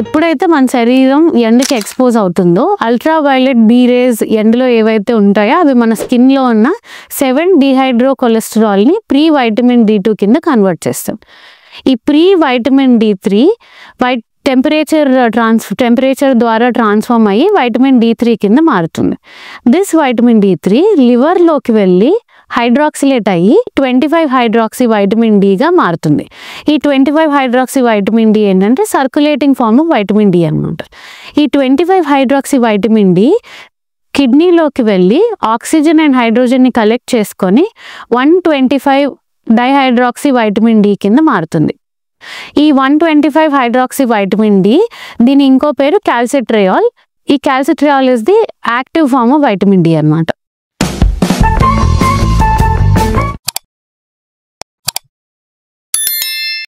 ఎప్పుడైతే మన శరీరం ఎండకి ఎక్స్పోజ్ అవుతుందో అల్ట్రా వైలెట్ బీ రేస్ ఎండలో ఏవైతే ఉంటాయో అవి మన స్కిన్లో ఉన్న 7-డిహైడ్రో కొలెస్ట్రాల్ని ప్రీ వైటమిన్ D2 కింద కన్వర్ట్ చేస్తాం. ఈ ప్రీ వైటమిన్ D3 టెంపరేచర్ ద్వారా ట్రాన్స్ఫార్మ్ అయ్యి వైటమిన్ D3 కింద మారుతుంది. దిస్ వైటమిన్ D3 లివర్లోకి వెళ్ళి హైడ్రాక్సిలేట్ అయ్యి 25 హైడ్రాక్సీ వైటమిన్ Dగా మారుతుంది. ఈ 25 హైడ్రాక్సీ వైటమిన్ D ఏంటంటే circulating form of vitamin D అనమాట. ఈ 25 హైడ్రాక్సీ వైటమిన్ D కిడ్నీలోకి వెళ్ళి ఆక్సిజన్ అండ్ హైడ్రోజన్ని కలెక్ట్ చేసుకొని 125 డైహైడ్రాక్సీ వైటమిన్ D కింద మారుతుంది. ఈ 125 హైడ్రాక్సీ వైటమిన్ D దీని ఇంకో పేరు క్యాల్సిట్రియాల్. ఈ calcitriol is the active form of vitamin D అనమాట.